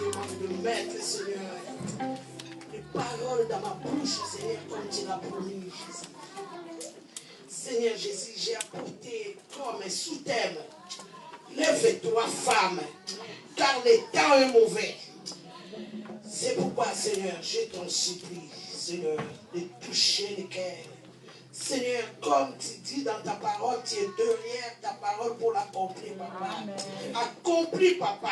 demande de mettre, Seigneur, les paroles dans ma bouche, Seigneur, comme tu l'as promis, Jésus. Seigneur Jésus, j'ai apporté comme un sous-thème. Lève-toi, femme, car le temps est mauvais. C'est pourquoi, Seigneur, je t'en supplie, Seigneur, de toucher les cœurs. Seigneur, comme tu dis dans ta parole, tu es derrière ta parole pour l'accomplir, papa. Accomplis, papa.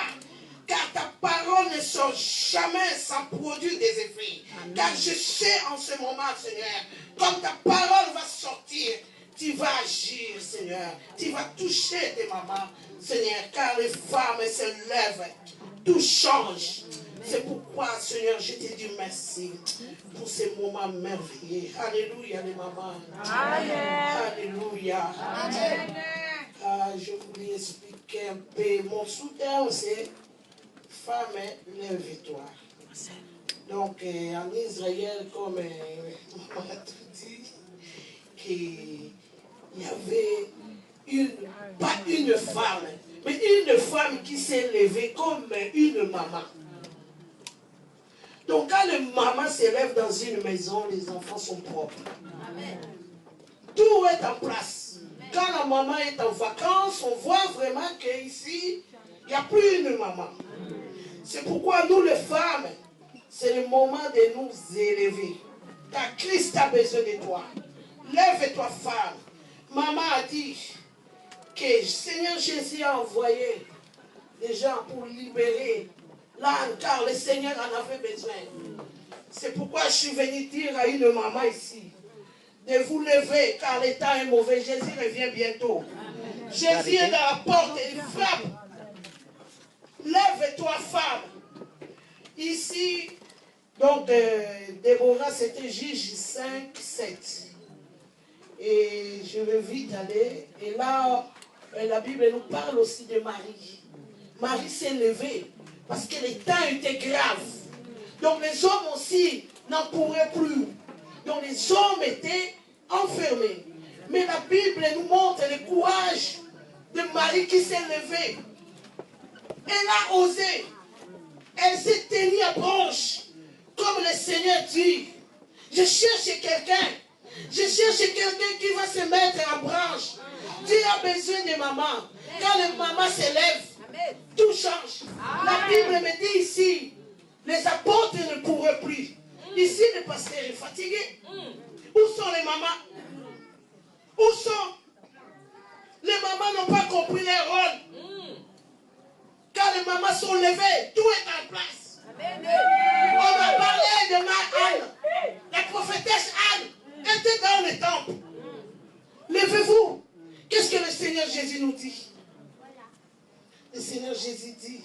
Car ta parole ne sort jamais sans produire des effets. Amen. Car je sais en ce moment, Seigneur, comme ta parole va sortir, tu vas agir, Seigneur. Tu vas toucher tes mamans, Seigneur, car les femmes se lèvent. Tout change. C'est pourquoi, Seigneur, je te dis merci pour ces moments merveilleux. Alléluia, les mamans. Amen. Alléluia. Amen. Je voulais expliquer un peu. Mon soutien, c'est femme, lève-toi. Donc, en Israël, comme maman a tout dit, qu'il y avait pas une femme, mais une femme qui s'est levée comme une maman. Donc, quand les mamans se lèvent dans une maison, les enfants sont propres. Amen. Tout est en place. Amen. Quand la maman est en vacances, on voit vraiment qu'ici, il n'y a plus une maman. C'est pourquoi nous, les femmes, c'est le moment de nous élever. Car Christ a besoin de toi. Lève-toi, femme. Maman a dit que Seigneur Jésus a envoyé des gens pour libérer l'âne, car le Seigneur en avait besoin. C'est pourquoi je suis venu dire à une maman ici de vous lever, car le temps est mauvais. Jésus revient bientôt. Amen. Jésus est dans la porte et il frappe. Lève-toi, femme. Ici, donc, Déborah, c'était Juge 5, 7. Et je vais vite aller. Et là, la Bible nous parle aussi de Marie. Marie s'est levée parce que le temps était grave. Donc, les hommes aussi n'en pourraient plus. Donc, les hommes étaient enfermés. Mais la Bible nous montre le courage de Marie qui s'est levée. Elle a osé. Elle s'est tenue à branche. Comme le Seigneur dit. Je cherche quelqu'un. Je cherche quelqu'un qui va se mettre en branche. Dieu a besoin de maman. Quand les mamans se lèvent, tout change. La Bible me dit ici, les apôtres ne pourraient plus. Ici, le pasteur est fatigué. Où sont les mamans? Où sont? Les mamans n'ont pas compris leur rôle. Quand les mamans sont levées, tout est en place. Amen. On va parler de Anne. La prophétesse Anne était dans le temple. Levez-vous. Qu'est-ce que le Seigneur Jésus nous dit? Le Seigneur Jésus dit,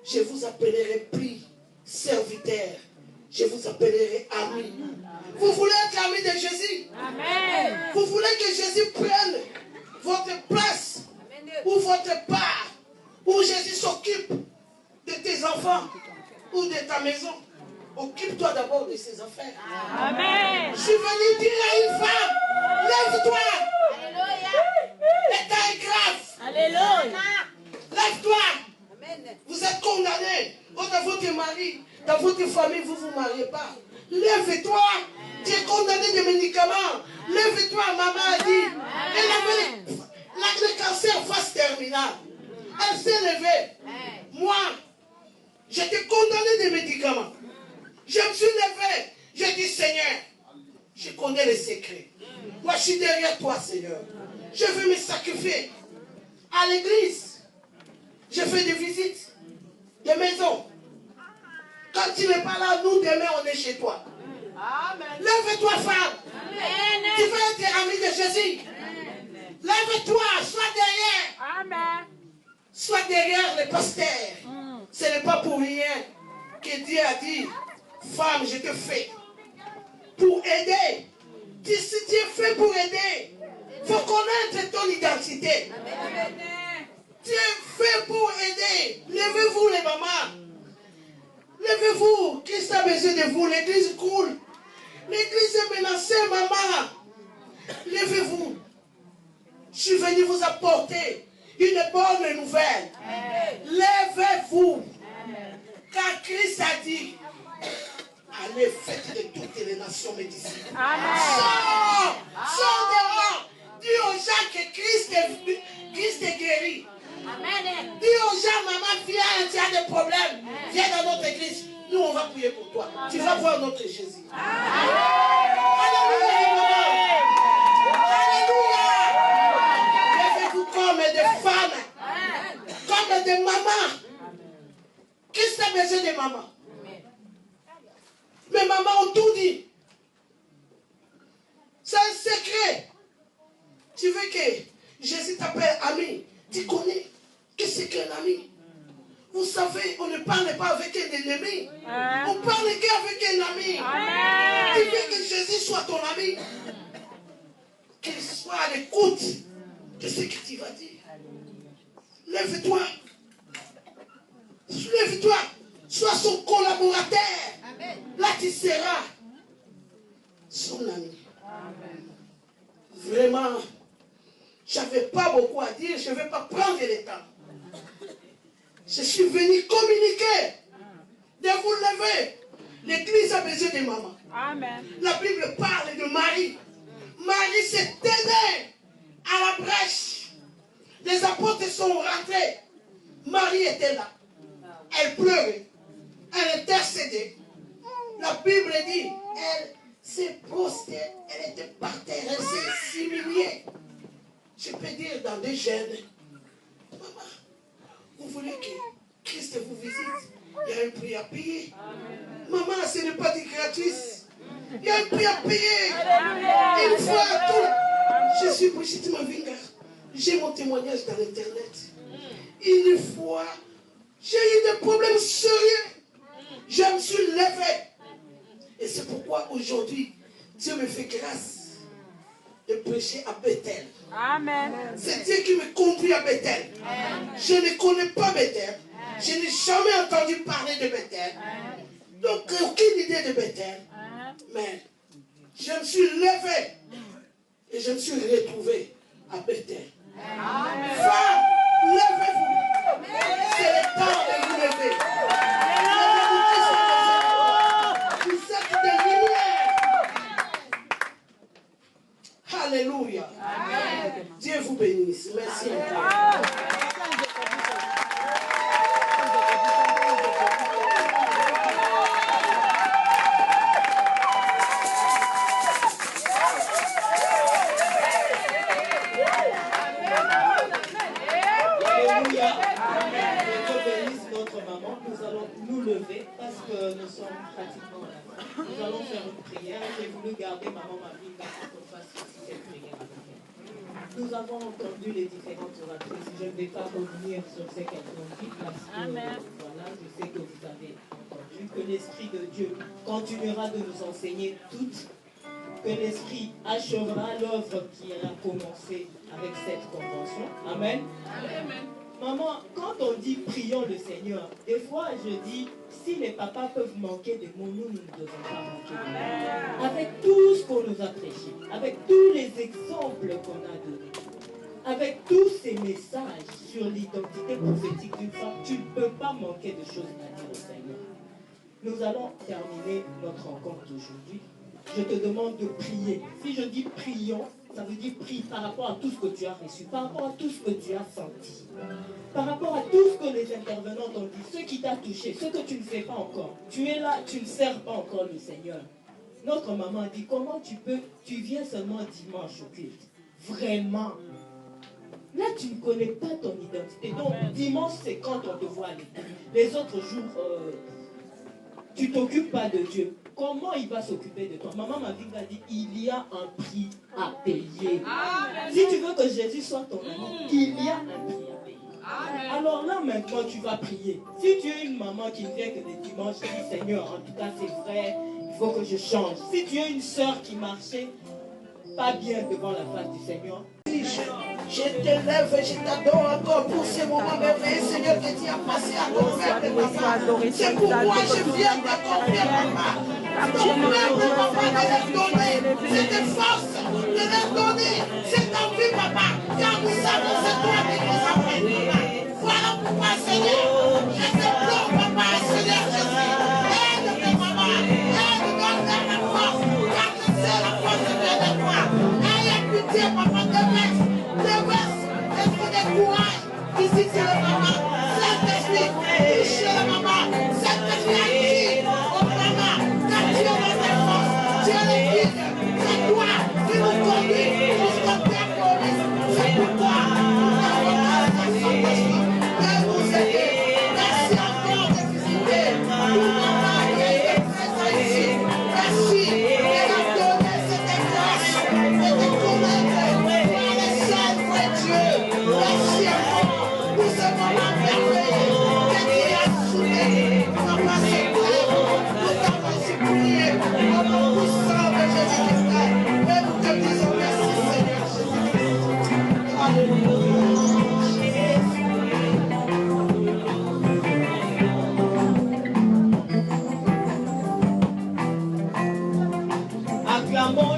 je vous appellerai plus serviteur, je vous appellerai ami. Vous voulez être ami de Jésus? Amen. Vous voulez que Jésus prenne votre place ou votre part, où Jésus s'occupe de tes enfants ou de ta maison. Occupe-toi d'abord de ses affaires. Amen. Je suis venu dire à une femme, lève-toi. Alléluia. Le temps est grave. Alléluia. Lève-toi. Amen. Vous êtes condamnés. Dans votre mari, dans votre famille, vous ne vous mariez pas. Lève-toi. Tu es condamné de médicaments. Lève-toi, maman a dit. Elle avait le cancer phase terminale. Elle s'est levée. Moi, j'étais condamné de médicaments. Je me suis levé. J'ai dit, Seigneur, je connais les secrets. Moi, je suis derrière toi, Seigneur. Je veux me sacrifier. À l'église, je fais des visites, des maisons. Quand tu n'es pas là, nous, demain, on est chez toi. Lève-toi, femme. Amen. Tu veux être ami de Jésus. Lève-toi, sois derrière. Amen. Sois derrière les pasteurs. Ce n'est pas pour rien que Dieu a dit, femme, je te fais pour aider. Si tu es fait pour aider, il faut connaître ton identité. Tu es fait pour aider. Levez-vous les mamans. Levez-vous. Christ a besoin de vous. L'église coule. L'église est menacée, maman. Levez-vous. Je suis venu vous apporter une bonne nouvelle. Levez-vous. viens, tu as des problèmes. Viens dans notre église. Nous, on va prier pour toi. Tu vas voir notre Jésus. Alléluia, Alléluia. Levez-vous comme des femmes, comme des mamans. Qu'est-ce que ça besoin des mamans? Mes mamans ont tout dit. C'est un secret. Tu veux que Jésus t'appelle ami? Tu connais? Qu'est-ce qu'un ami? Vous savez, on ne parle pas avec un ennemi. On parle qu'avec un ami. Tu veux que Jésus soit ton ami? Qu'il soit à l'écoute de ce que tu vas dire. Lève-toi. Lève-toi. Sois son collaborateur. Là, tu seras son ami. Vraiment, je n'avais pas beaucoup à dire. Je ne vais pas prendre le temps. Je suis venu communiquer. De vous lever. L'église a besoin de maman. Amen. La Bible parle de Marie. Marie s'est tenue à la brèche. Les apôtres sont rentrés. Marie était là. Elle pleurait. Elle intercédait. La Bible dit, elle s'est prostée. Elle était par terre. Elle s'est humiliée. Je peux dire dans des gènes. Maman, vous voulez que Christ vous visite? Il y a un prix à payer. Maman, ce n'est pas du gratuit. Il y a un prix à payer. Une fois tout. Je suis Brigitte Mavinga. J'ai mon témoignage dans l'internet. Une fois, j'ai eu des problèmes sérieux. Je me suis levé. Et c'est pourquoi aujourd'hui, Dieu me fait grâce de prêcher à Bethel. Amen. C'est Dieu qui me conduit à Bethel. Amen. Je ne connais pas Bethel. Amen. Je n'ai jamais entendu parler de Bethel. Amen. Donc, aucune idée de Bethel. Amen. Mais je me suis levé et je me suis retrouvé à Bethel. Femme, levez-vous. C'est le temps de vous lever. Vous êtes des lumières. Alléluia. Amen. Dieu vous bénisse. Merci. Parce que nous sommes pratiquement à la fin. Nous allons faire une prière. J'ai voulu garder maman Mavinga pour qu'on fasse aussi cette prière. Nous avons entendu les différentes oratrices. Je ne vais pas revenir sur ce qu'elles ont dit parce que voilà, je sais que vous avez entendu que l'Esprit de Dieu continuera de nous enseigner toutes, que l'Esprit achèvera l'œuvre qui a commencé avec cette convention. Amen. Amen. Maman, quand on dit prions le Seigneur, des fois je dis, si les papas peuvent manquer de mots, nous ne devons pas manquer de mots. Avec tout ce qu'on nous a prêché, avec tous les exemples qu'on a donnés, avec tous ces messages sur l'identité prophétique d'une femme, tu ne peux pas manquer de choses à dire au Seigneur. Nous allons terminer notre rencontre aujourd'hui. Je te demande de prier. Si je dis prions, ça veut dire prie par rapport à tout ce que tu as reçu, par rapport à tout ce que tu as senti, par rapport à tout ce que les intervenants t'ont dit, ce qui t'a touché, ce que tu ne sais pas encore. Tu es là, tu ne sers pas encore le Seigneur. Notre maman a dit, comment tu viens seulement dimanche au culte? Vraiment. Là, tu ne connais pas ton identité. Donc, dimanche, c'est quand on te voit aller. Les autres jours, tu ne t'occupes pas de Dieu. Comment il va s'occuper de toi? Maman Mavinga dit, il y a un prix à payer. Amen. Si tu veux que Jésus soit ton ami, il y a un prix à payer. Amen. Alors là, maintenant, tu vas prier. Si tu es une maman qui ne vient que les dimanches, tu dis, Seigneur, en tout cas, c'est vrai, il faut que je change. Si tu es une sœur qui marchait pas bien devant la face du Seigneur, je t'élève et je t'adore encore pour ces moments merveilleux, Seigneur, que tu as passé à ton peuple, papa. C'est pour moi, je viens d'accomplir, papa. Ton peuple, papa, de leur donner cette force, de leur donner cette envie, papa. Car nous savons, c'est toi qui nous as fait, papa. Voilà pourquoi, Seigneur, je te pleure, papa, Seigneur Jésus. Aide-moi, maman, aide-moi à faire la force, car je sais la force vient de toi. Ayez pitié, papa, de verse, esprit de courage, ici c'est le maman, Saint-Esprit, touchez la maman, cette énergie, oh maman, car Dieu est défense, Dieu est guide, c'est toi qui nous conduis jusqu'au Père promis. C'est pourquoi nous n'avons pas la Saint-Esprit de vous aider. Merci encore de visiter pour maman qui a été présente ici. Merci de donner cette grâce, de te convaincre pour aller seul, vrai Dieu. Merci encore pour ce moment merveilleux que tu as soutenu. Papa, c'est vrai, nous t'avons supplié au nom puissant de Jésus-Christ. Et nous te disons merci, Seigneur Jésus-Christ. Alléluia. Acclamons